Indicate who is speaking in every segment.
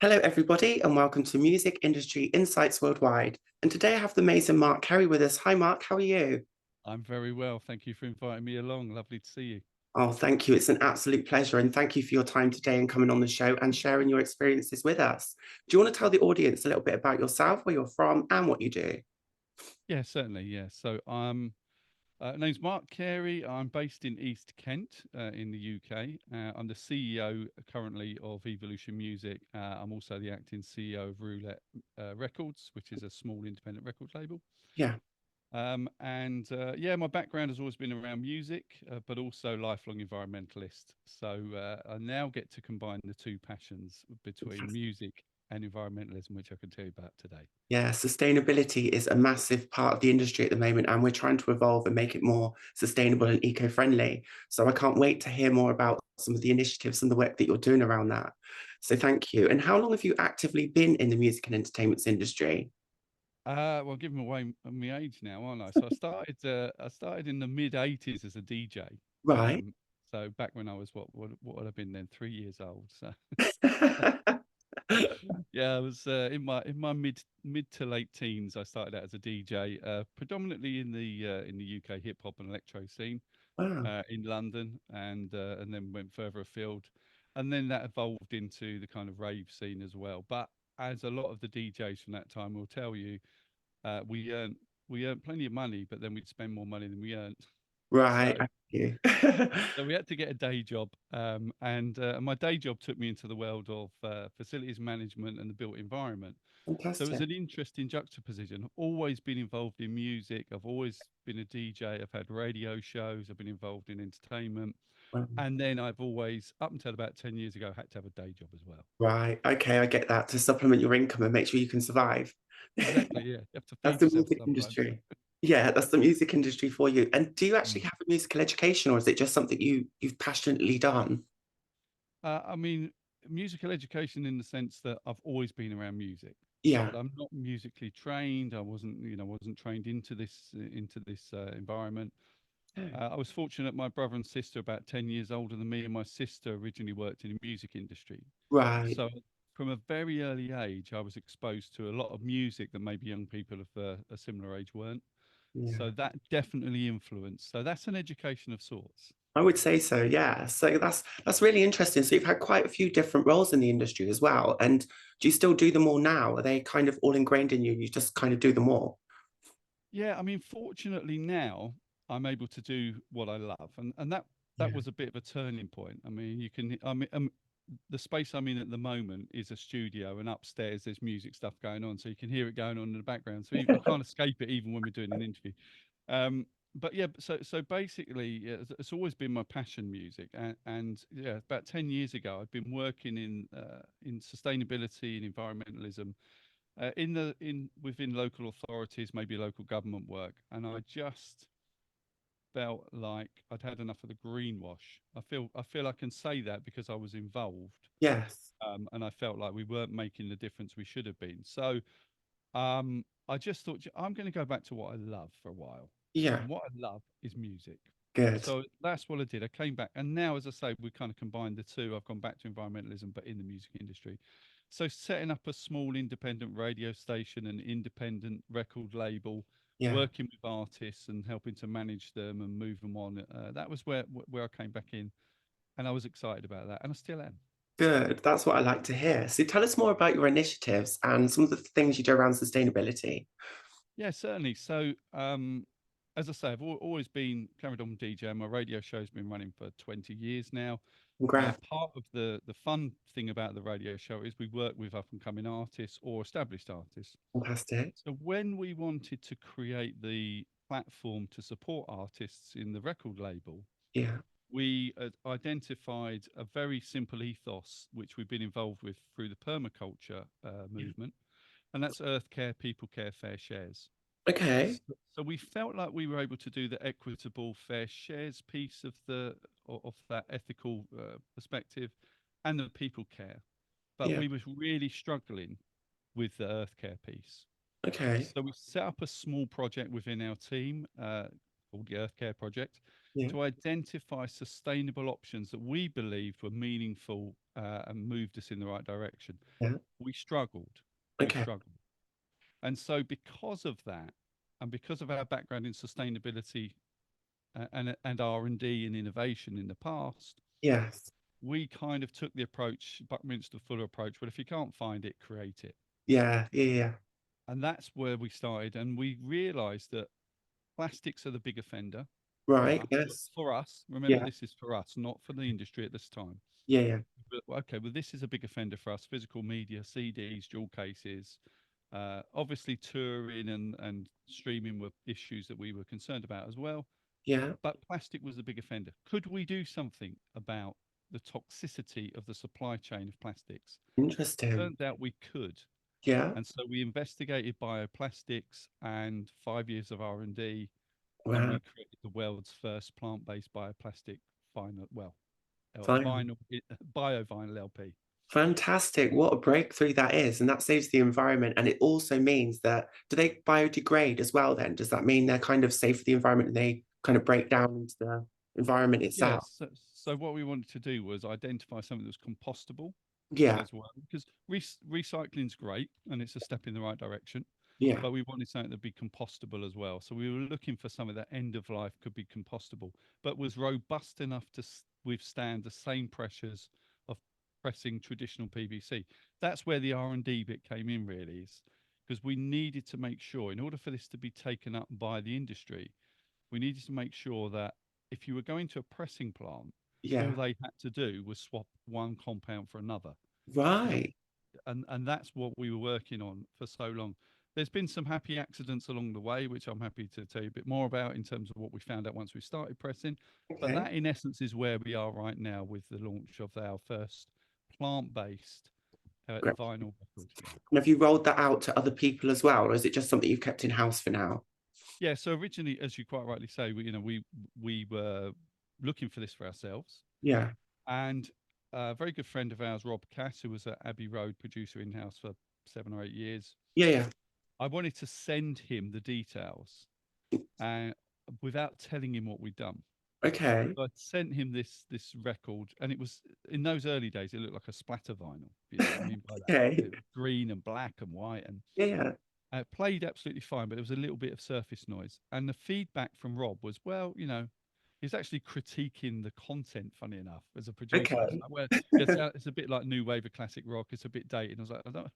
Speaker 1: Hello, everybody, and welcome to Music Industry Insights Worldwide. And today I have the amazing Mark Carey with us. Hi, Mark, how are you?
Speaker 2: I'm very well. Thank you for inviting me along. Lovely to see you.
Speaker 1: Oh, thank you. It's an absolute pleasure. And thank you for your time today and coming on the show and sharing your experiences with us. Do you want to tell the audience a little bit about yourself, where you're from, and what you do?
Speaker 2: Yeah, certainly. Yeah. Name's Mark Carey. I'm based in East Kent in the UK. I'm the CEO currently of Evolution Music. I'm also the acting CEO of Roulette Records, which is a small independent record label.
Speaker 1: Yeah,
Speaker 2: Yeah, my background has always been around music, but also lifelong environmentalist. I now get to combine the two passions between
Speaker 1: fantastic.
Speaker 2: music and environmentalism, which I can tell you about today.
Speaker 1: Yeah, sustainability is a massive part of the industry at the moment, and we're trying to evolve and make it more sustainable and eco-friendly. So I can't wait to hear more about some of the initiatives and the work that you're doing around that. So thank you. And how long have you actively been in the music and entertainment industry?
Speaker 2: Well, giving away my age now, aren't I? So I started in the mid '80s as a DJ.
Speaker 1: Right.
Speaker 2: Um, so back when I was what would I have been then? 3 years old. So yeah, I was in my mid to late teens. I started out as a DJ, predominantly in the UK hip hop and electro scene
Speaker 1: Wow.
Speaker 2: in London, and then went further afield, and then that evolved into the kind of rave scene as well. But as a lot of the DJs from that time will tell you, uh, we earned we earned plenty of money, but then we'd spend more money than we earned. So
Speaker 1: Right. I see you.
Speaker 2: so we had to get a day job, and my day job took me into the world of facilities management and the built environment. So it was
Speaker 1: Fantastic.
Speaker 2: an interesting juxtaposition. I've always been involved in music. I've always been a DJ. I've had radio shows. I've been involved in entertainment, and then I've always, up until about 10 years ago, had to have a day job as well.
Speaker 1: Right. Okay, I get that to supplement your income and make sure you can survive.
Speaker 2: Exactly. Yeah, you have to
Speaker 1: That's
Speaker 2: feed
Speaker 1: the
Speaker 2: yourself
Speaker 1: music
Speaker 2: sometimes.
Speaker 1: industry. Yeah, that's the music industry for you. And do you actually
Speaker 2: Mm.
Speaker 1: have a musical education, or is it just something you've passionately done?
Speaker 2: I mean, musical education in the sense that I've always been around music,
Speaker 1: Yeah.
Speaker 2: but I'm not musically trained. I wasn't trained into this environment. I was fortunate. My brother and sister, about 10 years older than me, and my sister originally worked in the music industry.
Speaker 1: Right.
Speaker 2: So from a very early age, I was exposed to a lot of music that maybe young people of a similar age weren't. So
Speaker 1: Yeah.
Speaker 2: that definitely influenced. So that's an education of sorts.
Speaker 1: I would say so, yeah. So that's really interesting. So you've had quite a few different roles in the industry as well. And do you still do them all now? Are they kind of all ingrained in you? You just kind of do them all?
Speaker 2: Yeah, I mean, fortunately now I'm able to do what I love, and that
Speaker 1: Yeah.
Speaker 2: was a bit of a turning point. I mean, the space I'm in at the moment is a studio, and upstairs there's music stuff going on, so you can hear it going on in the background. So I can't escape it even when we're doing an interview. Um, but yeah, so basically, yeah, it's always been my passion, music, and yeah, about 10 years ago, I'd been working in sustainability and environmentalism in within local authorities, maybe local government work, and I just felt like I'd had enough of the greenwash. I feel I can say that because I was involved,
Speaker 1: Yes.
Speaker 2: and I felt like we weren't making the difference we should have been. So I just thought, I'm going to go back to what I love for a while,
Speaker 1: Yeah.
Speaker 2: and what I love is music.
Speaker 1: Good.
Speaker 2: So that's what I did. I came back, and now, as I say, we kind of combined the two. I've gone back to environmentalism, but in the music industry. So setting up a small independent radio station, an independent record label,
Speaker 1: Yeah.
Speaker 2: working with artists and helping to manage them and move them on. That was where I came back in, and I was excited about that, and I still am.
Speaker 1: Good. That's what I like to hear. So tell us more about your initiatives and some of the things you do around sustainability.
Speaker 2: Yeah, certainly. As I say, I've always been carried on DJ. My radio show's been running for 20 years now.
Speaker 1: Congrats.
Speaker 2: Part of the fun thing about the radio show is we work with up and coming artists or established artists.
Speaker 1: Fantastic.
Speaker 2: So when we wanted to create the platform to support artists in the record label,
Speaker 1: Yeah.
Speaker 2: we identified a very simple ethos which we've been involved with through the permaculture
Speaker 1: Yeah.
Speaker 2: movement, and that's Earth Care, People Care, Fair Shares.
Speaker 1: Okay.
Speaker 2: So we felt like we were able to do the equitable fair shares piece of that ethical perspective, and the people care, but
Speaker 1: Yeah.
Speaker 2: we was really struggling with the earth care piece.
Speaker 1: Okay.
Speaker 2: So we set up a small project within our team called the Earth Care Project,
Speaker 1: Yeah.
Speaker 2: to identify sustainable options that we believed were meaningful and moved us in the right direction.
Speaker 1: Yeah.
Speaker 2: We struggled. We
Speaker 1: Okay.
Speaker 2: struggled. And so, because of that, and because of our background in sustainability and R&D and innovation in the past,
Speaker 1: Yes.
Speaker 2: we kind of took the approach, Buckminster Fuller approach, well, if you can't find it, create it.
Speaker 1: Yeah. Yeah. Yeah.
Speaker 2: And that's where we started. And we realized that plastics are the big offender for
Speaker 1: Right.
Speaker 2: us.
Speaker 1: Yes.
Speaker 2: For us, remember,
Speaker 1: Yeah.
Speaker 2: this is for us, not for the industry at this time.
Speaker 1: Yeah. Yeah.
Speaker 2: But, okay, well, this is a big offender for us. Physical media, CDs, dual cases. Obviously, touring and streaming were issues that we were concerned about as well.
Speaker 1: Yeah.
Speaker 2: But plastic was the big offender. Could we do something about the toxicity of the supply chain of plastics?
Speaker 1: Interesting.
Speaker 2: Turned out we could.
Speaker 1: Yeah.
Speaker 2: And so we investigated bioplastics and 5 years of R&D, and
Speaker 1: Wow.
Speaker 2: we created the world's first plant-based bioplastic vinyl, well,
Speaker 1: Fine.
Speaker 2: vinyl, bio-vinyl LP.
Speaker 1: Fantastic. What a breakthrough that is. And that saves the environment. And it also means that, do they biodegrade as well then? Does that mean they're kind of safe for the environment and they kind of break down into the environment itself?
Speaker 2: Yes. So what we wanted to do was identify something that was compostable
Speaker 1: Yeah.
Speaker 2: as well, because recycling's great and it's a step in the right direction,
Speaker 1: Yeah.
Speaker 2: but we wanted something that'd be compostable as well. So we were looking for something that end of life could be compostable, but was robust enough to withstand the same pressures of pressing traditional PVC. That's where the R&D bit came in, really, is because we needed to make sure, in order for this to be taken up by the industry, we needed to make sure that if you were going to a pressing plant, all
Speaker 1: Yeah.
Speaker 2: they had to do was swap one compound for another. Not,
Speaker 1: Right.
Speaker 2: and that's what we were working on for so long. There's been some happy accidents along the way, which I'm happy to tell you a bit more about in terms of what we found out once we started pressing. But
Speaker 1: Okay.
Speaker 2: that, in essence, is where we are right now with the launch of our first plant-based
Speaker 1: Great.
Speaker 2: vinyl record. Yeah.
Speaker 1: And have you rolled that out to other people as well? Or is it just something you've kept in house for now?
Speaker 2: Yeah. So originally, as you quite rightly say, we were looking for this for ourselves.
Speaker 1: Yeah.
Speaker 2: And a very good friend of ours, Rob Cass, who was at Abbey Road producer in house for 7 or 8 years,
Speaker 1: Yeah. Yeah.
Speaker 2: I wanted to send him the details uh, without telling him what we'd done.
Speaker 1: Okay.
Speaker 2: So I sent him this record, and it was in those early days. It looked like a splatter vinyl. You know what I mean by that?
Speaker 1: Okay.
Speaker 2: It was green and black and white, and
Speaker 1: Yeah. Yeah.
Speaker 2: it played absolutely fine, but there was a little bit of surface noise. And the feedback from Rob was, well, he's actually critiquing the content, funny enough, as a producer. It's
Speaker 1: Okay.
Speaker 2: like, well, it's a bit like new wave of classic rock. It's a bit dated. And I was like, I'm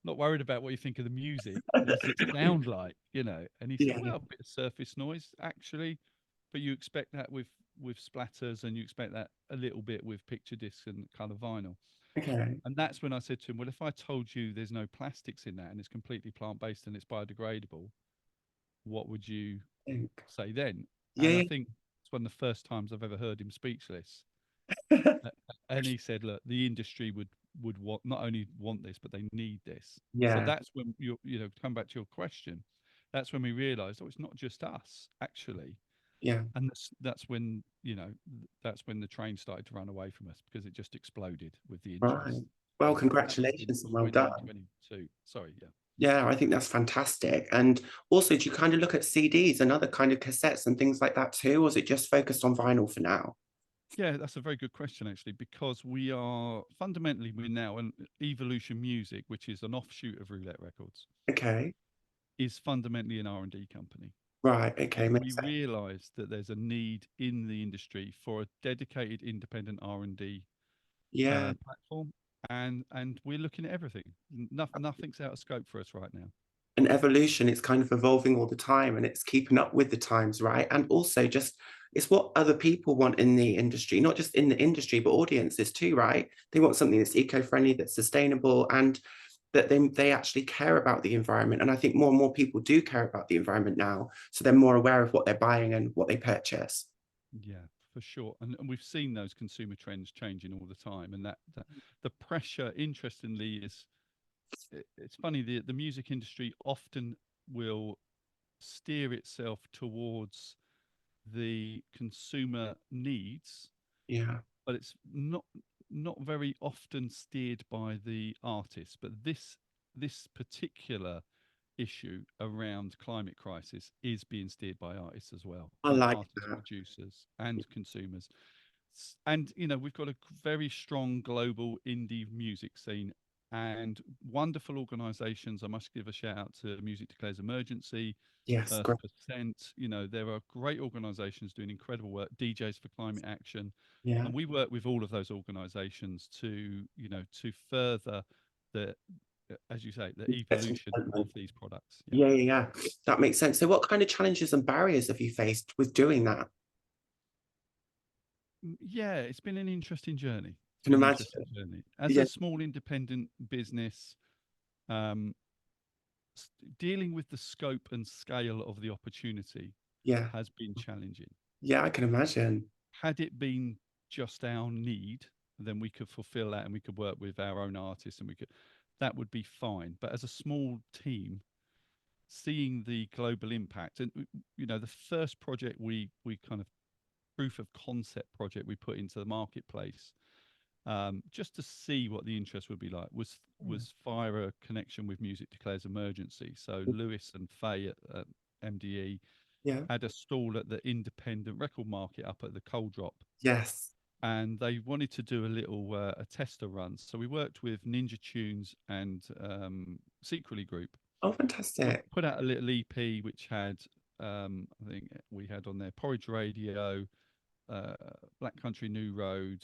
Speaker 2: not worried about what you think of the music. What's it sound like, And he said,
Speaker 1: Yeah.
Speaker 2: well, a bit of surface noise, actually, but you expect that with splatters, and you expect that a little bit with picture discs and color vinyl.
Speaker 1: Okay.
Speaker 2: And that's when I said to him, well, if I told you there's no plastics in that and it's completely plant-based and it's biodegradable, what would you
Speaker 1: Think.
Speaker 2: say then? And I
Speaker 1: Yeah.
Speaker 2: think it's one of the first times I've ever heard him speechless. And he said, look, the industry would want, not only want this, but they need this. So
Speaker 1: Yeah.
Speaker 2: that's when come back to your question. That's when we realized, oh, it's not just us, actually.
Speaker 1: Yeah.
Speaker 2: And that's when the train started to run away from us, because it just exploded with the
Speaker 1: Right.
Speaker 2: interest.
Speaker 1: Well,
Speaker 2: And that was in
Speaker 1: congratulations and well done.
Speaker 2: 2022. Sorry, yeah.
Speaker 1: Yeah, I think that's fantastic. And also, do you kind of look at CDs and other kind of cassettes and things like that too, or is it just focused on vinyl for now?
Speaker 2: Yeah, that's a very good question, actually, because we're now an Evolution Music, which is an offshoot of Roulette Records,
Speaker 1: Okay.
Speaker 2: is fundamentally an R&D company.
Speaker 1: Right. Okay.
Speaker 2: And we
Speaker 1: Makes sense.
Speaker 2: realized that there's a need in the industry for a dedicated independent R&D
Speaker 1: Yeah.
Speaker 2: platform, and we're looking at everything. Nothing's out of scope for us right now.
Speaker 1: And evolution, it's kind of evolving all the time and it's keeping up with the times, right? And also just it's what other people want in the industry, not just in the industry, but audiences too, right? They want something that's eco-friendly, that's sustainable, and that they actually care about the environment. And I think more and more people do care about the environment now. So they're more aware of what they're buying and what they purchase.
Speaker 2: Yeah, for sure. And we've seen those consumer trends changing all the time. And that the pressure, interestingly, it's funny, the music industry often will steer itself towards the consumer needs,
Speaker 1: Yeah.
Speaker 2: but it's not very often steered by the artist. But this particular issue around climate crisis is being steered by artists as well,
Speaker 1: I
Speaker 2: and
Speaker 1: like
Speaker 2: artists,
Speaker 1: that.
Speaker 2: producers, and consumers. And we've got a very strong global indie music scene and wonderful organisations. I must give a shout out to Music Declares Emergency,
Speaker 1: Yes,
Speaker 2: Earth
Speaker 1: great.
Speaker 2: Percent. There are great organisations doing incredible work. DJs for Climate Action,
Speaker 1: Yeah.
Speaker 2: and we work with all of those organisations to to further the, as you say, the
Speaker 1: Research and
Speaker 2: evolution of
Speaker 1: development.
Speaker 2: these products. Yeah.
Speaker 1: Yeah, yeah, yeah. That makes sense. So what kind of challenges and barriers have you faced with doing that?
Speaker 2: Yeah, it's been an interesting journey. It's
Speaker 1: Can
Speaker 2: been an
Speaker 1: imagine.
Speaker 2: interesting journey. As
Speaker 1: Yeah,
Speaker 2: a small independent business, um, dealing with the scope and scale of the opportunity
Speaker 1: yeah,
Speaker 2: has been challenging.
Speaker 1: yeah, I can imagine.
Speaker 2: Had it been just our need, then we could fulfill that and we could work with our own artists and that would be fine. But as a small team, seeing the global impact and the first project we kind of proof of concept project we put into the marketplace, just to see what the interest would be like, was via a connection with Music Declares Emergency. So Lewis and Faye at MDE
Speaker 1: Yeah.
Speaker 2: had a stall at the independent record market up at the Coal Drop,
Speaker 1: Yes.
Speaker 2: and they wanted to do a little a tester run. So we worked with Ninja Tunes and Secretly Group,
Speaker 1: Oh, fantastic.
Speaker 2: put out a little EP which had I think we had on there Porridge Radio, uh, Black Country New Road,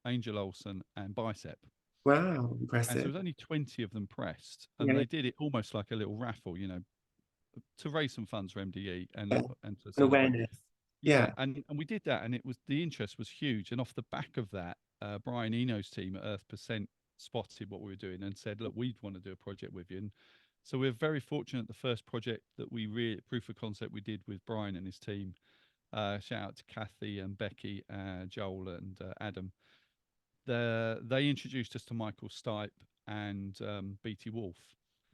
Speaker 2: Angel Olsen, and Bicep.
Speaker 1: Wow,
Speaker 2: And so
Speaker 1: impressive.
Speaker 2: there was only 20 of them pressed, and
Speaker 1: Yeah,
Speaker 2: they did it almost like a little raffle, to raise some funds for MDE
Speaker 1: yeah.
Speaker 2: and to
Speaker 1: An
Speaker 2: celebrate.
Speaker 1: awareness.
Speaker 2: Yeah,
Speaker 1: Yeah.
Speaker 2: and we did that, and the interest was huge. And off the back of that, Brian Eno's team at Earth Percent spotted what we were doing and said, "Look, we'd want to do a project with you." And so we're very fortunate. The first project that proof of concept we did with Brian and his team. Shout out to Kathy and Becky, Joel and Adam. They introduced us to Michael Stipe and BT Wolf,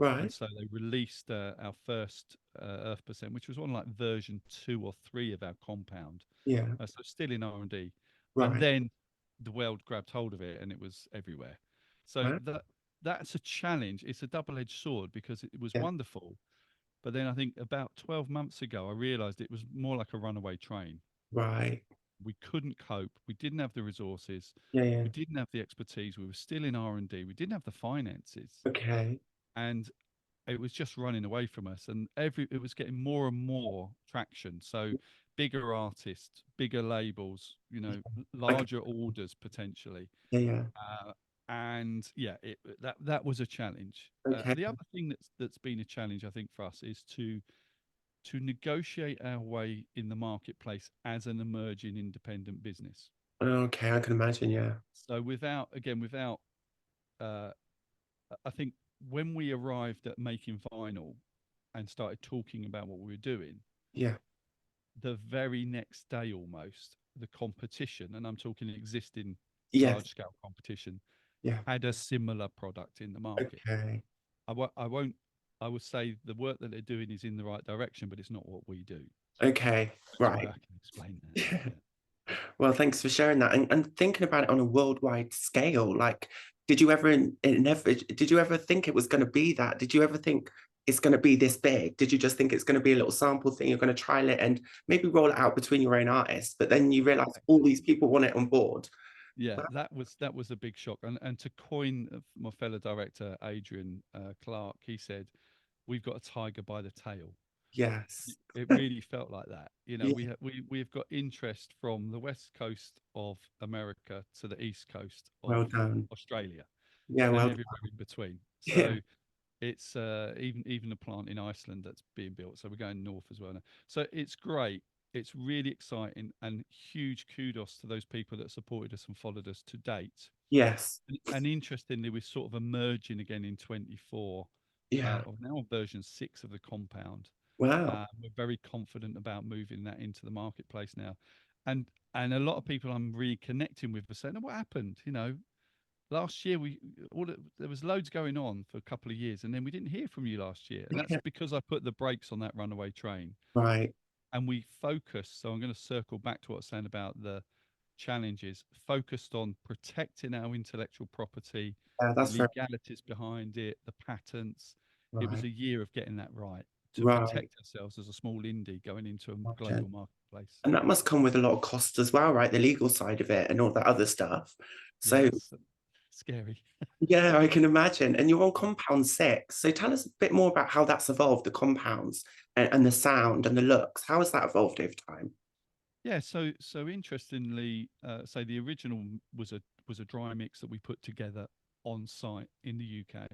Speaker 2: and
Speaker 1: Right.
Speaker 2: so they released our first Earth Percent, which was on like version 2 or 3 of our compound.
Speaker 1: Yeah.
Speaker 2: So still in R&D, and
Speaker 1: Right.
Speaker 2: then the world grabbed hold of it, and it was everywhere. So
Speaker 1: Right.
Speaker 2: that's a challenge. It's a double-edged sword because it was
Speaker 1: Yeah.
Speaker 2: wonderful, but then I think about 12 months ago, I realised it was more like a runaway train.
Speaker 1: Right.
Speaker 2: We couldn't cope. We didn't have the resources.
Speaker 1: Yeah, yeah.
Speaker 2: We didn't have the expertise. We were still in R&D. We didn't have the finances,
Speaker 1: Okay.
Speaker 2: and it was just running away from us. And it was getting more and more traction. So bigger artists, bigger labels,
Speaker 1: Like,
Speaker 2: larger orders potentially.
Speaker 1: yeah, yeah.
Speaker 2: And yeah, that was a challenge.
Speaker 1: Okay.
Speaker 2: The other thing that's been a challenge, I think, for us is to negotiate our way in the marketplace as an emerging independent business.
Speaker 1: Okay, I can imagine, yeah.
Speaker 2: So without, uh, I think when we arrived at making vinyl and started talking about what we were doing,
Speaker 1: Yeah.
Speaker 2: the very next day almost, the competition, and I'm talking existing
Speaker 1: Yes.
Speaker 2: large scale competition,
Speaker 1: Yeah.
Speaker 2: had a similar product in the market.
Speaker 1: Okay.
Speaker 2: I won't, I would say the work that they're doing is in the right direction, but it's not what we do.
Speaker 1: Okay.
Speaker 2: Best way
Speaker 1: Right.
Speaker 2: I can explain that. Yeah.
Speaker 1: Well, thanks for sharing that. And thinking about it on a worldwide scale, like, did you ever did you ever think it was going to be that? Did you ever think it's going to be this big? Did you just think it's going to be a little sample thing? You're going to trial it and maybe roll it out between your own artists, but then you realize all these people want it on board.
Speaker 2: Yeah, that was a big shock. And to coin my fellow director Adrian Clark, he said, "We've got a tiger by the tail."
Speaker 1: Yes.
Speaker 2: It really felt like that.
Speaker 1: Yeah.
Speaker 2: We've got interest from the west coast of America to the east coast
Speaker 1: Well
Speaker 2: of
Speaker 1: done.
Speaker 2: Australia
Speaker 1: Yeah.
Speaker 2: and
Speaker 1: Well
Speaker 2: everywhere in between.
Speaker 1: done.
Speaker 2: So it's even a plant in Iceland that's being built. So we're going north as well now. So it's great. It's really exciting, and huge kudos to those people that supported us and followed us to date.
Speaker 1: Yes.
Speaker 2: And interestingly, we're sort of emerging again in 24,
Speaker 1: Yeah.
Speaker 2: or now on version 6 of the compound.
Speaker 1: Wow.
Speaker 2: We're very confident about moving that into the marketplace now, and a lot of people I'm reconnecting with are saying, "Oh, what happened? Last year there was loads going on for a couple of years, and then we didn't hear from you last year, and that's
Speaker 1: Yeah.
Speaker 2: because I put the brakes on that runaway train,
Speaker 1: Right.
Speaker 2: and we focused. So I'm going to circle back to what I was saying about the challenges, focused on protecting our intellectual property,
Speaker 1: Yeah,
Speaker 2: the
Speaker 1: that's very
Speaker 2: legalities behind it, the patents, it was
Speaker 1: Right.
Speaker 2: a year of getting that right to
Speaker 1: Right.
Speaker 2: protect ourselves as a small indie going into a
Speaker 1: Imagine.
Speaker 2: global marketplace.
Speaker 1: And that must come with a lot of cost as well, right? The legal side of it and all that other stuff.
Speaker 2: Yeah,
Speaker 1: So
Speaker 2: it's scary.
Speaker 1: yeah, I can imagine. And you're on compound six. So tell us a bit more about how that's evolved, the compounds and the sound and the looks. How has that evolved over time?
Speaker 2: Yeah, so interestingly, say the original was a dry mix that we put together on site in the UK.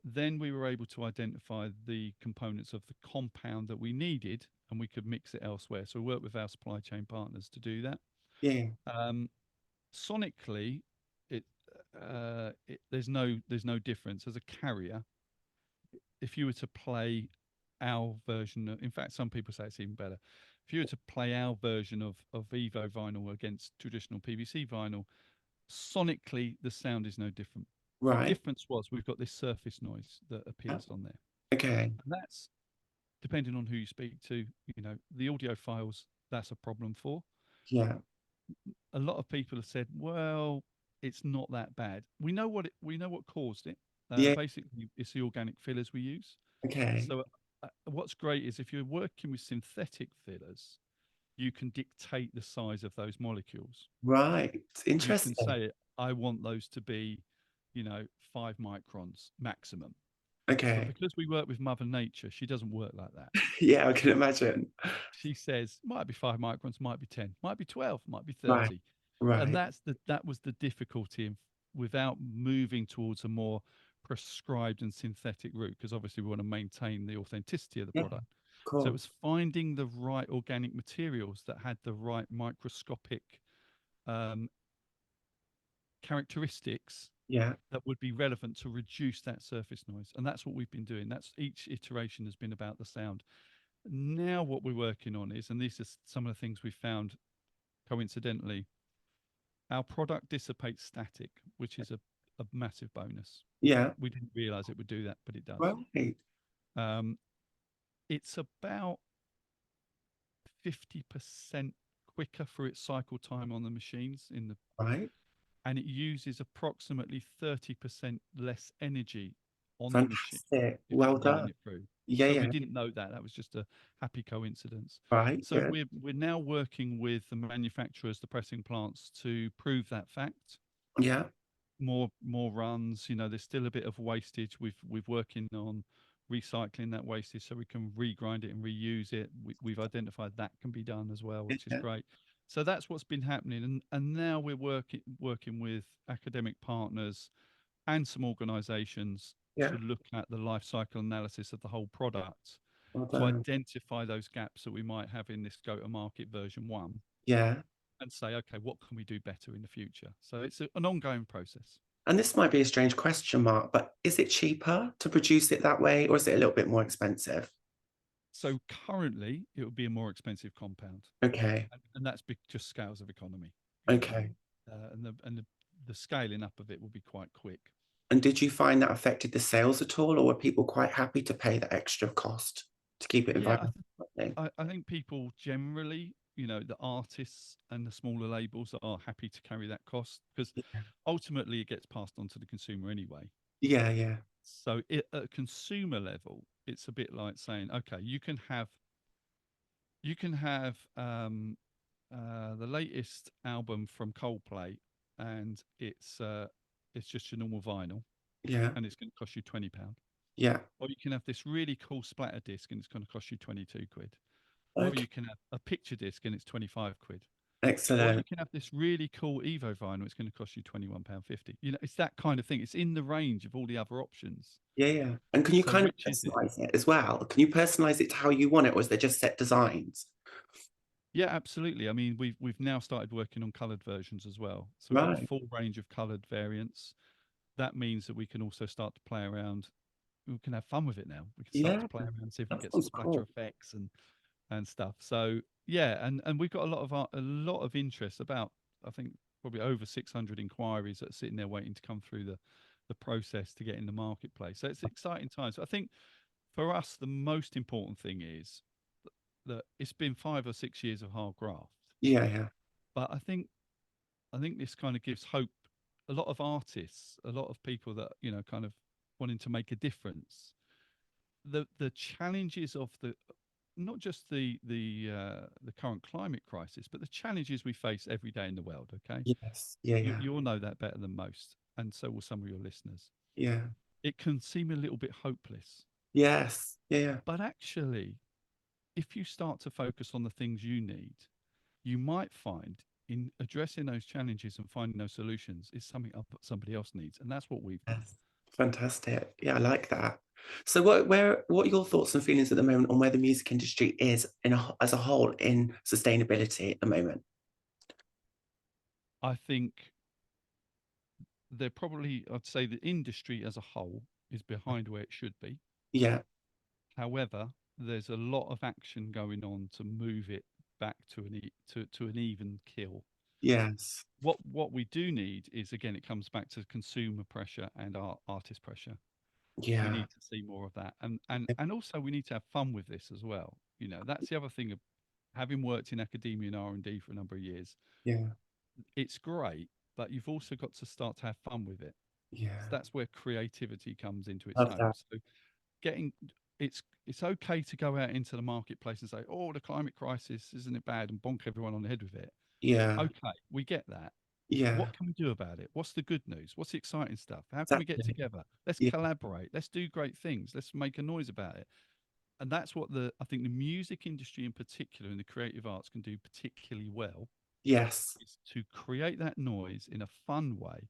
Speaker 2: Then we were able to identify the components of the compound that we needed, and we could mix it elsewhere. So we worked with our supply chain partners to do that.
Speaker 1: Yeah,
Speaker 2: Um, Sonically, it, there's no difference as a carrier. If you were to play our version, in fact, some people say it's even better. If you were to play our version of Evo vinyl against traditional PVC vinyl, sonically the sound is no different. The
Speaker 1: right.
Speaker 2: difference was we've got this surface noise that appears on there,
Speaker 1: Okay.
Speaker 2: and that's depending on who you speak to. The audiophiles, that's a problem for.
Speaker 1: Yeah.
Speaker 2: A lot of people have said, well, it's not that bad. We know what caused it.
Speaker 1: Yeah.
Speaker 2: Basically, it's the organic fillers we use.
Speaker 1: Okay.
Speaker 2: So what's great is if you're working with synthetic fillers, you can dictate the size of those molecules.
Speaker 1: Right.
Speaker 2: You can
Speaker 1: Interesting.
Speaker 2: say, I want those to be, 5 microns maximum. But
Speaker 1: Okay.
Speaker 2: because we work with Mother Nature, she doesn't work like that.
Speaker 1: Yeah, I can imagine.
Speaker 2: She says, might be 5 microns, might be 10, might be 12, might be
Speaker 1: Right.
Speaker 2: 30. And
Speaker 1: Right.
Speaker 2: that was the difficulty without moving towards a more prescribed and synthetic route, because obviously we want to maintain the authenticity of the
Speaker 1: Yeah,
Speaker 2: product.
Speaker 1: of
Speaker 2: So it
Speaker 1: course.
Speaker 2: was finding the right organic materials that had the right microscopic um, characteristics
Speaker 1: Yeah.
Speaker 2: that would be relevant to reduce that surface noise. And that's what we've been doing. That's each iteration has been about the sound. Now what we're working on is, and these are some of the things we found coincidentally, our product dissipates static, which is a massive bonus.
Speaker 1: Yeah.
Speaker 2: We didn't realize it would do that, but it does.
Speaker 1: Right.
Speaker 2: Um, it's about 50% quicker for its cycle time on the machines
Speaker 1: Right.
Speaker 2: and it uses approximately 30% less energy on the machine
Speaker 1: Fantastic.
Speaker 2: if you're
Speaker 1: Well
Speaker 2: running
Speaker 1: done.
Speaker 2: it through.
Speaker 1: Yeah,
Speaker 2: So we
Speaker 1: yeah.
Speaker 2: didn't know that. That was just a happy coincidence.
Speaker 1: Right.
Speaker 2: So
Speaker 1: Good.
Speaker 2: we're now working with the manufacturers, the pressing plants, to prove that fact.
Speaker 1: Yeah.
Speaker 2: More runs. There's still a bit of wastage. We've working on recycling that wastage so we can regrind it and reuse it. We've identified that can be done as well, which is
Speaker 1: Yeah.
Speaker 2: great. So that's what's been happening, and now we're working with academic partners and some organisations
Speaker 1: Yeah.
Speaker 2: to look at the life cycle analysis of the whole product
Speaker 1: Well
Speaker 2: to
Speaker 1: done.
Speaker 2: identify those gaps that we might have in this go-to-market version 1
Speaker 1: Yeah.
Speaker 2: and say, okay, what can we do better in the future? So it's an ongoing process.
Speaker 1: And this might be a strange question, Mark, but is it cheaper to produce it that way, or is it a little bit more expensive?
Speaker 2: So currently, it would be a more expensive compound,
Speaker 1: Okay.
Speaker 2: and that's just scales of economy,
Speaker 1: Okay.
Speaker 2: and the scaling up of it will be quite quick.
Speaker 1: And did you find that affected the sales at all, or were people quite happy to pay the extra cost to keep it
Speaker 2: Yeah,
Speaker 1: environmentally friendly?
Speaker 2: I think people generally, the artists and the smaller labels are happy to carry that cost because ultimately it gets passed on to the consumer anyway.
Speaker 1: Yeah, yeah,
Speaker 2: So at a consumer level, it's a bit like saying, okay, you can have the latest album from Coldplay, and it's just your normal vinyl,
Speaker 1: yeah,
Speaker 2: and it's going to cost you £20.
Speaker 1: yeah.
Speaker 2: Or you can have this really cool splatter disc, and it's going to cost you 22 quid. Or
Speaker 1: Okay,
Speaker 2: you can have a picture disc, and it's 25 quid. Or you
Speaker 1: excellent.
Speaker 2: can have this really cool Evo vinyl. It's going to cost you £21.50. It's that kind of thing. It's in the range of all the other options.
Speaker 1: Yeah, yeah. And can you
Speaker 2: So
Speaker 1: kind of
Speaker 2: which is it?
Speaker 1: personalize it as well? Can you personalize it to how you want it, or is there just set designs?
Speaker 2: Yeah, absolutely. I mean, we've now started working on coloured versions as well. So we've got a
Speaker 1: Right.
Speaker 2: full range of coloured variants. That means that we can also start to play around. We can have fun with it now. We can start
Speaker 1: Yeah,
Speaker 2: to play around and see if we
Speaker 1: that
Speaker 2: can get some
Speaker 1: sounds
Speaker 2: splatter
Speaker 1: cool.
Speaker 2: effects and stuff. So yeah, and we've got a lot of interest. About I think probably over 600 inquiries that are sitting there waiting to come through the process to get in the marketplace. So it's exciting times. So I think for us the most important thing is that it's been 5 or 6 years of hard graft,
Speaker 1: Yeah, yeah,
Speaker 2: but I think this kind of gives hope. A lot of artists, a lot of people that kind of wanting to make a difference. the challenges of the not just the current climate crisis, but the challenges we face every day in the world. Okay,
Speaker 1: Yes. Yeah.
Speaker 2: you
Speaker 1: Yeah.
Speaker 2: you all know that better than most, and so will some of your listeners.
Speaker 1: Yeah.
Speaker 2: It can seem a little bit hopeless,
Speaker 1: Yes. Yeah. Yeah.
Speaker 2: but actually, if you start to focus on the things you need, you might find in addressing those challenges and finding those solutions is something up that somebody else needs, and that's what we've done.
Speaker 1: Yes. Fantastic. Yeah, I like that. So what are your thoughts and feelings at the moment on where the music industry is as a whole in sustainability at the moment?
Speaker 2: I think they're probably, I'd say the industry as a whole is behind where it should be.
Speaker 1: Yeah.
Speaker 2: However, there's a lot of action going on to move it back to to an even kill.
Speaker 1: Yes.
Speaker 2: What we do need is, again, it comes back to consumer pressure and artist pressure. We
Speaker 1: Yeah.
Speaker 2: need to see more of that, and also we need to have fun with this as well. You know, that's the other thing of having worked in academia and R&D for a number of years.
Speaker 1: Yeah.
Speaker 2: It's great, but you've also got to start to have fun with it. So
Speaker 1: Yeah.
Speaker 2: that's where creativity comes into its
Speaker 1: Love
Speaker 2: own.
Speaker 1: that.
Speaker 2: So getting it's okay to go out into the marketplace and say, "Oh, the climate crisis, isn't it bad?" and bonk everyone on the head with it.
Speaker 1: Yeah.
Speaker 2: Okay, we get that.
Speaker 1: Yeah.
Speaker 2: What can we do about it? What's the good news? What's the exciting stuff? How can we get
Speaker 1: Exactly.
Speaker 2: together? Let's
Speaker 1: Yeah.
Speaker 2: collaborate. Let's do great things. Let's make a noise about it. And that's what I think the music industry in particular and the creative arts can do particularly well,
Speaker 1: Yes.
Speaker 2: is to create that noise in a fun way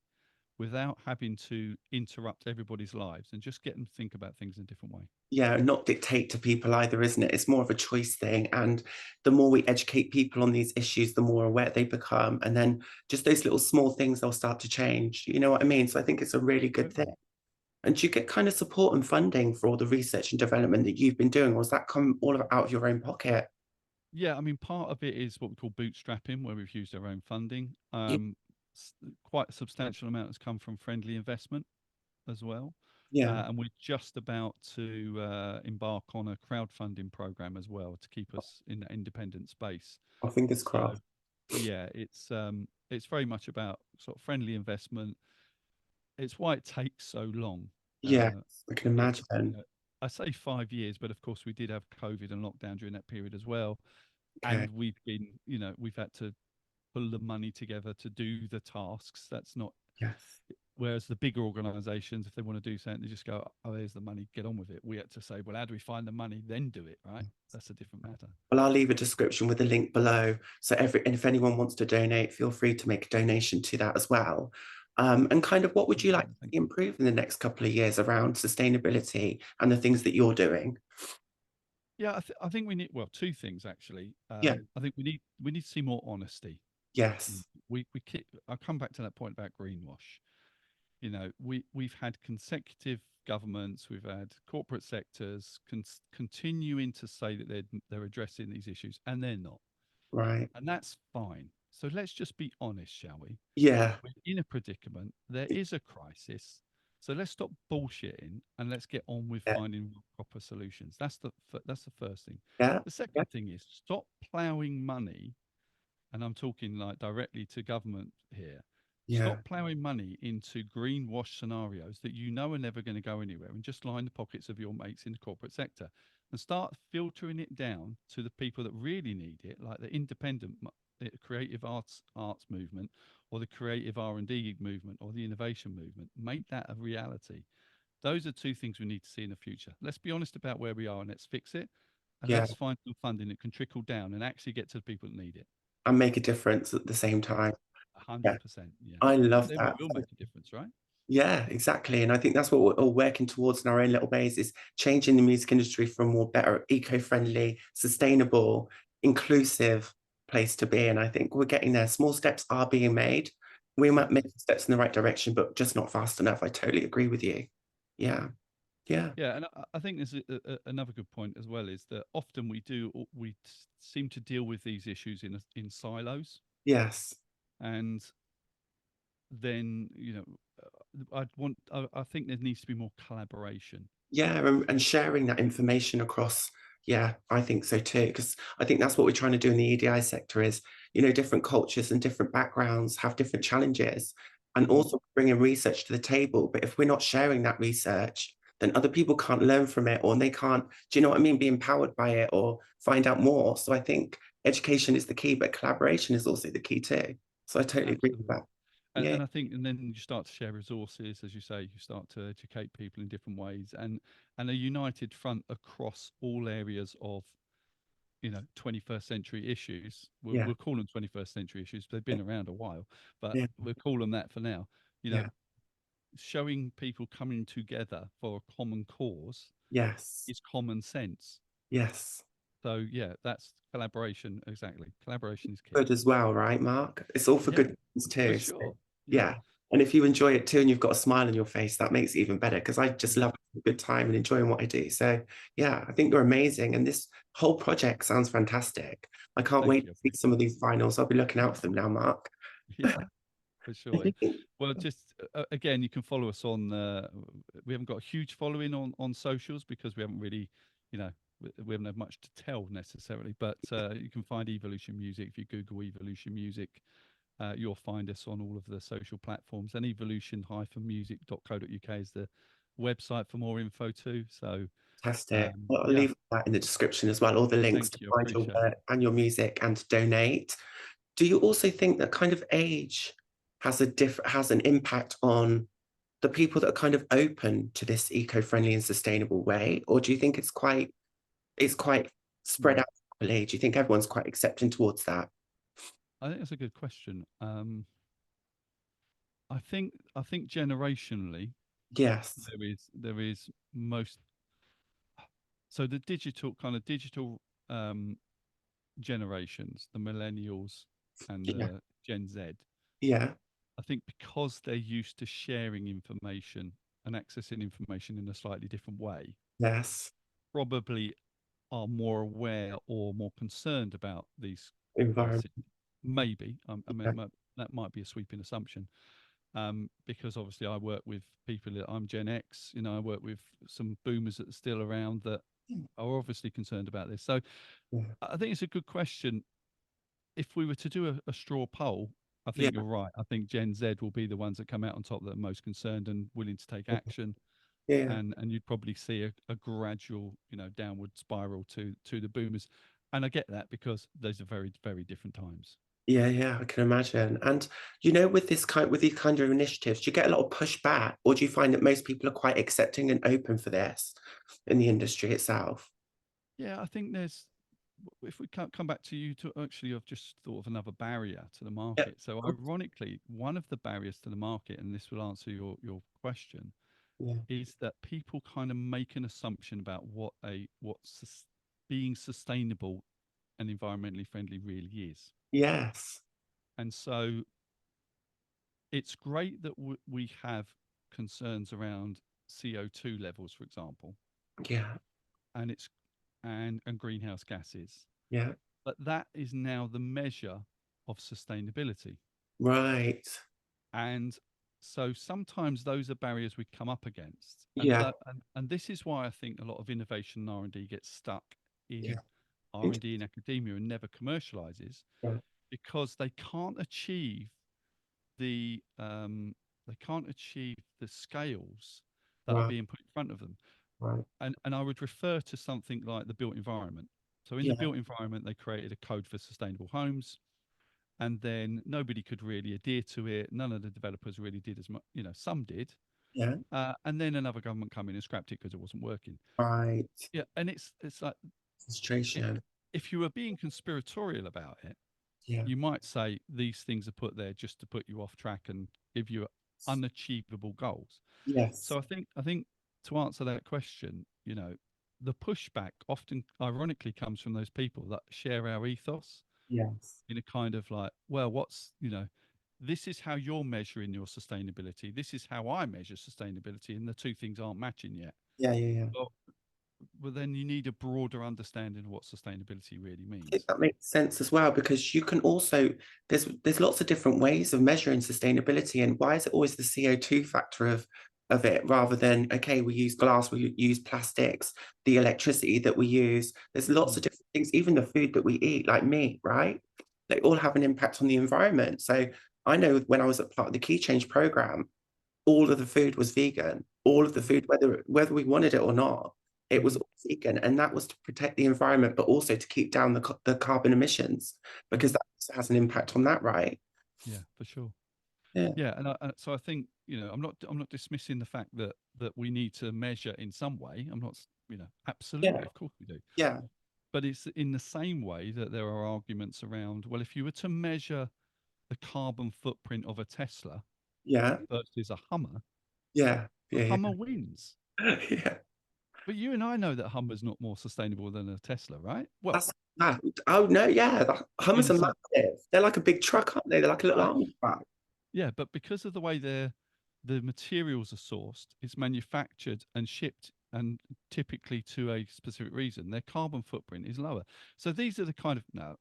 Speaker 2: without having to interrupt everybody's lives and just get them to think about things in a different way.
Speaker 1: Yeah, not dictate to people either, isn't it? It's more of a choice thing. And the more we educate people on these issues, the more aware they become. And then just those little small things, they'll start to change. You know what I mean? So I think it's a really good
Speaker 2: Absolutely.
Speaker 1: thing. And do you get kind of support and funding for all the research and development that you've been doing, or does that come all out of your own pocket?
Speaker 2: Yeah, I mean, part of it is what we call bootstrapping, where we've used our own funding.
Speaker 1: Yeah.
Speaker 2: Quite a substantial amount has come from friendly investment as well.
Speaker 1: Yeah.
Speaker 2: And we're just about to embark on a crowdfunding program as well to keep us in that independent space.
Speaker 1: Oh, fingers
Speaker 2: So
Speaker 1: crossed.
Speaker 2: yeah, it's very much about sort of friendly investment. It's why it takes so long.
Speaker 1: Yeah,
Speaker 2: Uh,
Speaker 1: I can
Speaker 2: it's
Speaker 1: imagine.
Speaker 2: I say 5 years, but of course we did have COVID and lockdown during that period as well,
Speaker 1: Okay.
Speaker 2: and we've had to pull the money together to do the tasks. That's not.
Speaker 1: Yes.
Speaker 2: Whereas the bigger organisations, if they want to do something, they just go, "Oh, there's the money, get on with it." We had to say, "Well, how do we find the money, then do it?" Right? That's a different matter.
Speaker 1: Well, I'll leave a description with a link below. So and if anyone wants to donate, feel free to make a donation to that as well. And kind of what would you like to
Speaker 2: Thank
Speaker 1: see
Speaker 2: you.
Speaker 1: improve in the next couple of years around sustainability and the things that you're doing?
Speaker 2: Yeah, I think we need, well, two things actually.
Speaker 1: Yeah.
Speaker 2: I think we need to see more honesty.
Speaker 1: Yes.
Speaker 2: We keep. I'll come back to that point about greenwash. We've had consecutive governments, we've had corporate sectors continuing to say that they're addressing these issues, and they're not,
Speaker 1: Right.
Speaker 2: and that's fine. So let's just be honest, shall we?
Speaker 1: Yeah.
Speaker 2: We're in a predicament. There is a crisis. So let's stop bullshitting and let's get on with
Speaker 1: Yeah.
Speaker 2: finding proper solutions. That's the first thing.
Speaker 1: Yeah.
Speaker 2: The
Speaker 1: Yeah.
Speaker 2: second thing is stop ploughing money, and I'm talking like directly to government here.
Speaker 1: Yeah.
Speaker 2: Stop ploughing money into greenwash scenarios that you know are never going to go anywhere, and just line the pockets of your mates in the corporate sector, and start filtering it down to the people that really need it, like the independent the creative arts movement, or the creative R&D movement, or the innovation movement. Make that a reality. Those are two things we need to see in the future. Let's be honest about where we are and let's fix it, and
Speaker 1: Yeah.
Speaker 2: let's find some funding that can trickle down and actually get to the people that need it.
Speaker 1: And make a difference at the same time.
Speaker 2: A
Speaker 1: Yeah.
Speaker 2: 100%, yeah.
Speaker 1: I
Speaker 2: Because
Speaker 1: love
Speaker 2: then we
Speaker 1: that.
Speaker 2: will make a difference, right?
Speaker 1: Yeah, exactly. And I think that's what we're all working towards in our own little ways is changing the music industry from a more better, eco-friendly, sustainable, inclusive place to be. And I think we're getting there. Small steps are being made. We might make steps in the right direction, but just not fast enough. I totally agree with you. Yeah. Yeah.
Speaker 2: Yeah, and I think there's another good point as well is that often we seem to deal with these issues in silos,
Speaker 1: Yes.
Speaker 2: and then I think there needs to be more collaboration.
Speaker 1: Yeah, and sharing that information across. Yeah, I think so too, because I think that's what we're trying to do in the EDI sector is, different cultures and different backgrounds have different challenges and
Speaker 2: Mm.
Speaker 1: also bringing research to the table. But if we're not sharing that research, then other people can't learn from it, or they can't, do you know what I mean, be empowered by it or find out more. So I think education is the key, but collaboration is also the key too. So I totally agree with
Speaker 2: Absolutely.
Speaker 1: that. Yeah,
Speaker 2: And I think, and then you start to share resources, as you say, you start to educate people in different ways, and a united front across all areas of, 21st century issues.
Speaker 1: yeah,
Speaker 2: We'll call them 21st century issues. They've
Speaker 1: yeah,
Speaker 2: been around a while, but
Speaker 1: yeah,
Speaker 2: we'll call them that for now. You know,
Speaker 1: yeah.
Speaker 2: showing people coming together for a common cause
Speaker 1: Yes,
Speaker 2: is common sense.
Speaker 1: yes.
Speaker 2: So yeah, that's collaboration. Exactly, collaboration is key.
Speaker 1: Good as well, right, Mark? It's all for
Speaker 2: Yeah,
Speaker 1: good things
Speaker 2: for
Speaker 1: too. So,
Speaker 2: sure. Yeah,
Speaker 1: yeah. And if you enjoy it too and you've got a smile on your face, that makes it even better because I just
Speaker 2: yeah.
Speaker 1: love having a good time and enjoying what I do. So, yeah, I think you're amazing. And this whole project sounds fantastic. I can't
Speaker 2: Thank
Speaker 1: wait
Speaker 2: you. I
Speaker 1: to see some
Speaker 2: appreciate
Speaker 1: of these finals. I'll be looking out for them now, Mark.
Speaker 2: it. Yeah, for sure. Well, just again, you can follow us on. We haven't got a huge following on socials because we haven't really, we haven't had much to tell necessarily. But you can find Evolution Music if you Google Evolution Music. You'll find us on all of the social platforms, and evolution-music.co.uk is the website for more info too. So
Speaker 1: Fantastic. Well, I'll
Speaker 2: yeah,
Speaker 1: leave that in the description as well, all the links to
Speaker 2: thank you. I
Speaker 1: find your
Speaker 2: appreciate
Speaker 1: work
Speaker 2: it.
Speaker 1: and your music and to donate. Do you also think that kind of age has an impact on the people that are kind of open to this eco-friendly and sustainable way? Or do you think it's quite spread
Speaker 2: Hmm.
Speaker 1: out equally? Do you think everyone's quite accepting towards that?
Speaker 2: I think that's a good question. I think generationally
Speaker 1: Yes.
Speaker 2: there is most, so the digital um, generations, the millennials and
Speaker 1: Yeah.
Speaker 2: the Gen Z.
Speaker 1: Yeah.
Speaker 2: I think because they're used to sharing information and accessing information in a slightly different way,
Speaker 1: Yes.
Speaker 2: probably are more aware or more concerned about these.
Speaker 1: Environment.
Speaker 2: Maybe
Speaker 1: Yeah.
Speaker 2: that might be a sweeping assumption, because obviously I work with people that I'm Gen X. I work with some boomers that are still around that are obviously concerned about this. So
Speaker 1: Yeah.
Speaker 2: I think it's a good question. If we were to do a straw poll, I
Speaker 1: Yeah.
Speaker 2: think you're right. I think Gen Z will be the ones that come out on top that are most concerned and willing to take action.
Speaker 1: Yeah.
Speaker 2: And you'd probably see a gradual, downward spiral to the boomers. And I get that because those are very, very different times.
Speaker 1: Yeah, yeah, I can imagine. And with these kind of initiatives, do you get a lot of pushback, or do you find that most people are quite accepting and open for this in the industry itself?
Speaker 2: Yeah, I think if we can't come back to you to actually, I've just thought of another barrier to the
Speaker 1: Yeah.
Speaker 2: market. So ironically, one of the barriers to the market, and this will answer your question,
Speaker 1: Yeah.
Speaker 2: is that people kind of make an assumption about being sustainable and environmentally friendly really is.
Speaker 1: Yes.
Speaker 2: And so it's great that we have concerns around CO2 levels, for example,
Speaker 1: Yeah.
Speaker 2: and it's and greenhouse gases.
Speaker 1: Yeah.
Speaker 2: But that is now the measure of sustainability.
Speaker 1: Right.
Speaker 2: And so sometimes those are barriers we come up against. And
Speaker 1: Yeah.
Speaker 2: that and this is why I think a lot of innovation and R&D gets stuck
Speaker 1: Yeah.
Speaker 2: in
Speaker 1: Int-
Speaker 2: R&D in academia and never commercializes,
Speaker 1: Yeah.
Speaker 2: because the um, they can't achieve the scales that are
Speaker 1: Right.
Speaker 2: being put in front of them.
Speaker 1: Right.
Speaker 2: And I would refer to something like the built environment. So in the
Speaker 1: Yeah.
Speaker 2: built environment, they created a code for sustainable homes, and then nobody could really adhere to it. None of the developers really did as much. Some did,
Speaker 1: Yeah.
Speaker 2: and then another government come in and scrapped it because it wasn't working.
Speaker 1: Right.
Speaker 2: Yeah, and it's like, i-
Speaker 1: Frustration.
Speaker 2: if you were being conspiratorial about it,
Speaker 1: Yeah.
Speaker 2: you might say these things are put there just to put you off track and give you unachievable goals.
Speaker 1: Yes.
Speaker 2: So I think to answer that question, the pushback often ironically comes from those people that share our ethos,
Speaker 1: Yes.
Speaker 2: in a kind of like, well, this is how you're measuring your sustainability. This is how I measure sustainability, and the two things aren't matching yet.
Speaker 1: Yeah. Yeah. Yeah.
Speaker 2: Well, well, then you need a broader understanding of what sustainability really
Speaker 1: I think
Speaker 2: means.
Speaker 1: that makes sense as well because you can also there's lots of different ways of measuring sustainability, and why is it always the CO2 factor of it rather than, okay, we use glass, we use plastics, the electricity that we use, there's lots of
Speaker 2: Mm.
Speaker 1: different things, even the food that we eat, like meat, right? They all have an impact on the environment. So I know when I was a part of the Key Change program, all of the food was vegan. All of the food, whether we wanted it or not, it was
Speaker 2: Mhm.
Speaker 1: all vegan, and that was to protect the environment, but also to keep down the carbon emissions,
Speaker 2: Mhm.
Speaker 1: because that also has an impact on that, right?
Speaker 2: Yeah, for sure.
Speaker 1: Yeah,
Speaker 2: Yeah, so I think, I'm not dismissing the fact that we need to measure in some way. I'm not,
Speaker 1: yeah,
Speaker 2: absolutely, of course we do.
Speaker 1: yeah,
Speaker 2: But it's in the same way that there are arguments around, well, if you were to measure the carbon footprint of a Tesla
Speaker 1: yeah,
Speaker 2: versus a Hummer,
Speaker 1: yeah,
Speaker 2: the
Speaker 1: yeah,
Speaker 2: Hummer wins.
Speaker 1: yeah.
Speaker 2: But you and I know that Hummer's not more sustainable than a Tesla, right? Well,
Speaker 1: That's that. Oh no, yeah. The
Speaker 2: in
Speaker 1: Hummers
Speaker 2: the
Speaker 1: are
Speaker 2: same,
Speaker 1: massive. They're like a big truck, aren't they? They're like a little
Speaker 2: right?
Speaker 1: army truck.
Speaker 2: Yeah, but because of the way the materials are sourced, it's manufactured and shipped, and typically to a specific reason, their carbon footprint is lower. So these are the kind of, now,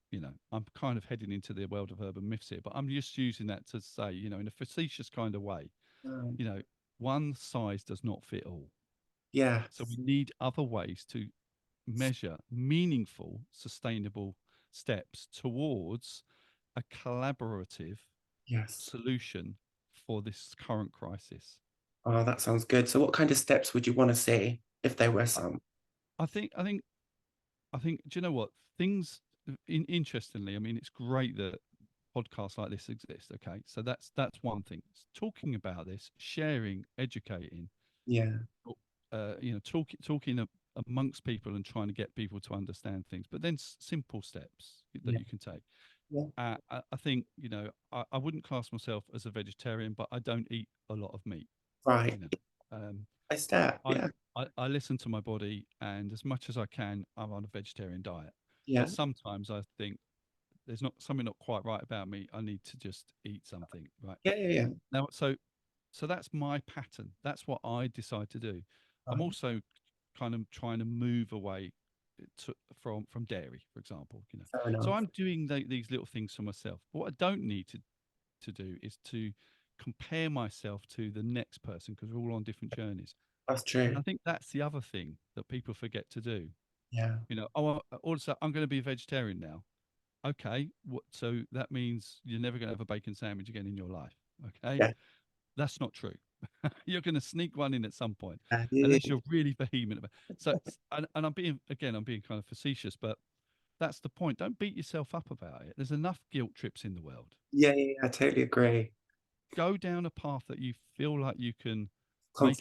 Speaker 2: I'm kind of heading into the world of urban myths here, but I'm just using that to say, in a facetious kind of way,
Speaker 1: Um,
Speaker 2: you know, one size does not fit all.
Speaker 1: yeah,
Speaker 2: So we need other ways to measure meaningful, sustainable steps towards a collaborative
Speaker 1: yes.
Speaker 2: solution for this current crisis.
Speaker 1: Oh, that sounds good. So what kind of steps would you want to see if there were
Speaker 2: I,
Speaker 1: some?
Speaker 2: I think, I think, I think. Do you know what things? Interestingly, I mean, it's great that podcasts like this exist. Okay, so that's one thing. Talking about this, sharing, educating,
Speaker 1: Yeah,
Speaker 2: talking amongst people and trying to get people to understand things. But then simple steps that
Speaker 1: yeah,
Speaker 2: you can take.
Speaker 1: yeah.
Speaker 2: I think I wouldn't class myself as a vegetarian, but I don't eat a lot of meat.
Speaker 1: Right.
Speaker 2: You know, um,
Speaker 1: I step.
Speaker 2: I,
Speaker 1: Yeah,
Speaker 2: I listen to my body, and as much as I can, I'm on a vegetarian diet.
Speaker 1: yeah,
Speaker 2: But sometimes I think there's not something not quite right about me. I need to just eat something, right?
Speaker 1: yeah, yeah, yeah.
Speaker 2: Now, so that's my pattern. That's what I decide to do. I'm
Speaker 1: Right.
Speaker 2: also kind of trying to move away from dairy, for example.
Speaker 1: Fair
Speaker 2: So
Speaker 1: enough.
Speaker 2: I'm doing these little things for myself. But what I don't need to do is to compare myself to the next person, because we're all on different journeys.
Speaker 1: That's
Speaker 2: And I
Speaker 1: true.
Speaker 2: think that's the other thing that people forget to do.
Speaker 1: Yeah,
Speaker 2: Oh, also, I'm going to be a vegetarian now. Okay, so that means you're never going to have a bacon sandwich again in your life. Okay,
Speaker 1: yeah,
Speaker 2: that's not true. You're going to sneak one in at some point,
Speaker 1: yeah,
Speaker 2: unless you're really vehement about. So, and I'm being kind of facetious, but that's the point. Don't beat yourself up about it. There's enough guilt trips in the world.
Speaker 1: yeah, yeah, I totally agree.
Speaker 2: Go down a path that you feel like you can make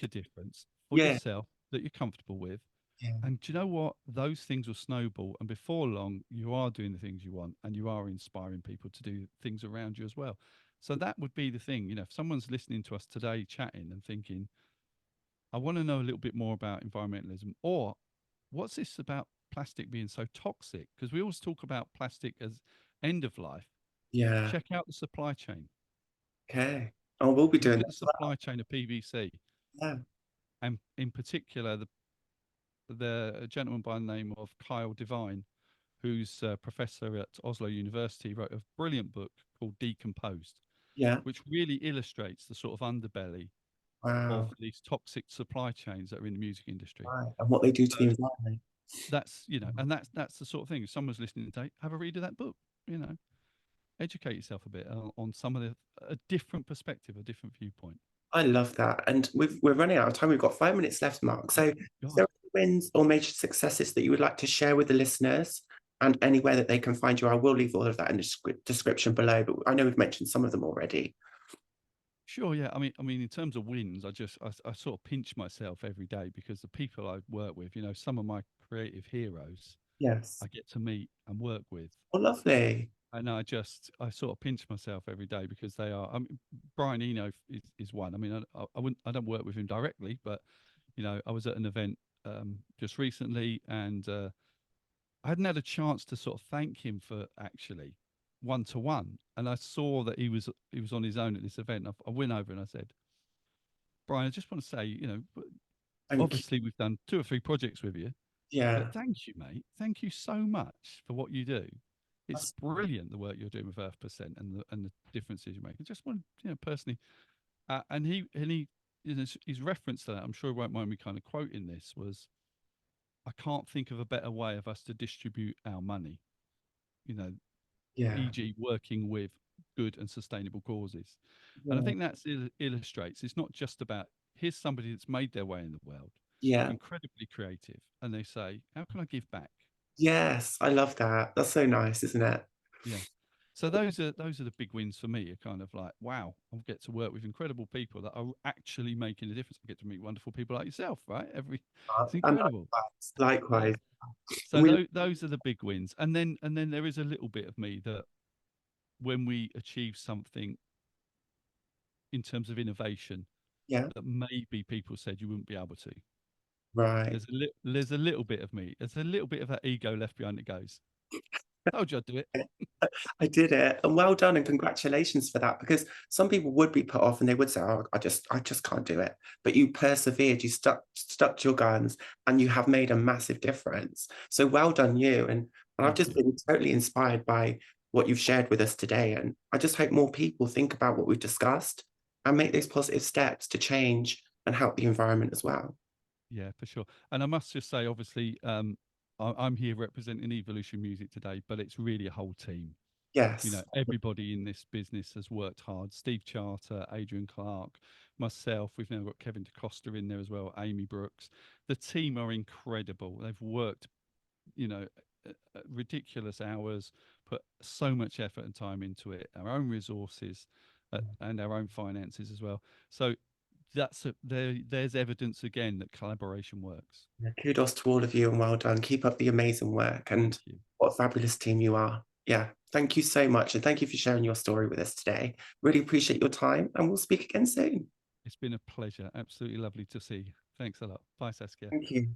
Speaker 2: a
Speaker 1: Constant.
Speaker 2: difference for
Speaker 1: Yeah,
Speaker 2: yourself, that you're comfortable with.
Speaker 1: yeah,
Speaker 2: And do you know what? Those things will snowball. And before long, you are doing the things you want, and you are inspiring people to do things around you as well. So that would be the thing. If someone's listening to us today chatting and thinking, I want to know a little bit more about environmentalism, or what's this about plastic being so toxic? Because we always talk about plastic as end of life.
Speaker 1: yeah.
Speaker 2: Check out the supply chain.
Speaker 1: Okay. Oh, we'll be
Speaker 2: Look
Speaker 1: doing
Speaker 2: at the
Speaker 1: that as well.
Speaker 2: supply chain of PVC,
Speaker 1: Yeah,
Speaker 2: and in particular, the gentleman by the name of Kyle Devine, who's a professor at Oslo University, wrote a brilliant book called Decomposed,
Speaker 1: yeah.
Speaker 2: which really illustrates the sort of underbelly of
Speaker 1: Wow.
Speaker 2: these toxic supply chains that are in the music industry.
Speaker 1: Right. And what they do to the
Speaker 2: So
Speaker 1: environment.
Speaker 2: and that's the sort of thing. If someone's listening today, have a read of that book. Educate yourself a bit on some of a different perspective, a different viewpoint.
Speaker 1: I love that. And we're running out of time. We've got 5 minutes left, Mark. So is
Speaker 2: God,
Speaker 1: there any wins or major successes that you would like to share with the listeners, and anywhere that they can find you? I will leave all of that in the description below, but I know we've mentioned some of them already.
Speaker 2: sure, yeah. I mean, in terms of wins, I sort of pinch myself every day, because the people I work with, some of my creative heroes,
Speaker 1: Yes.
Speaker 2: I get to meet and work with.
Speaker 1: Oh, lovely.
Speaker 2: And I sort of pinch myself every day, because they are. I mean, Brian Eno is one. I mean, I don't work with him directly, but I was at an event just recently, and I hadn't had a chance to sort of thank him for actually one to one, and I saw that he was on his own at this event. I went over and I said, Brian, I just want to say,
Speaker 1: Thank you.
Speaker 2: obviously we've done 2 or 3 projects with you, but
Speaker 1: Yeah.
Speaker 2: thank you, mate. Thank you so much for what you do. It's
Speaker 1: That's,
Speaker 2: brilliant, the work you're doing with Earth% and the differences you make. I just want, personally, and he, his reference to that, I'm sure he won't mind me kind of quoting this, was, I can't think of a better way of us to distribute our money. You know,
Speaker 1: yeah.
Speaker 2: e.g., working with good and sustainable causes. And I
Speaker 1: Yeah.
Speaker 2: think that's illustrates it's not just about here's somebody that's made their way in the world,
Speaker 1: Yeah.
Speaker 2: incredibly creative, and they say, how can I give back?
Speaker 1: Yes, I love that. That's so nice, isn't it?
Speaker 2: Yeah. So those are the big wins for me. Are kind of like, wow, I get to work with incredible people that are actually making a difference. I get to meet wonderful people like yourself, right? It's
Speaker 1: And
Speaker 2: incredible.
Speaker 1: likewise,
Speaker 2: Yeah.
Speaker 1: likewise. And
Speaker 2: So
Speaker 1: we,
Speaker 2: those are the big wins, and then there is a little bit of me that when we achieve something in terms of innovation
Speaker 1: yeah,
Speaker 2: that maybe people said you wouldn't be able to.
Speaker 1: right.
Speaker 2: There's a little bit of me. There's a little bit of that ego left behind that goes, told you I'd do it.
Speaker 1: I did it, and well done, and congratulations for that. Because some people would be put off, and they would say, "Oh, I just can't do it." But you persevered, you stuck to your guns, and you have made a massive difference. So well done, you. And I've
Speaker 2: Thank
Speaker 1: just
Speaker 2: you.
Speaker 1: been totally inspired by what you've shared with us today. And I just hope more people think about what we've discussed and make those positive steps to change and help the environment as well.
Speaker 2: Yeah, for sure. And I must just say, obviously, I'm here representing Evolution Music today, but it's really a whole team. You know,
Speaker 1: Yes.
Speaker 2: everybody in this business has worked hard. Steve Charter, Adrian Clark, myself. We've now got Kevin DeCosta in there as well, Amy Brooks. The team are incredible. They've worked, you know, ridiculous hours, put so much effort and time into it, our own resources and our own finances as well. So there's evidence again that collaboration works.
Speaker 1: Yeah, kudos to all of you and well done. Keep up the amazing work
Speaker 2: Thank
Speaker 1: and
Speaker 2: you.
Speaker 1: what a fabulous team you are. Yeah, thank you so much. And thank you for sharing your story with us today. Really appreciate your time and we'll speak again soon.
Speaker 2: It's been a pleasure. Absolutely lovely to see you. Thanks a lot. Bye, Saskia.
Speaker 1: Thank you.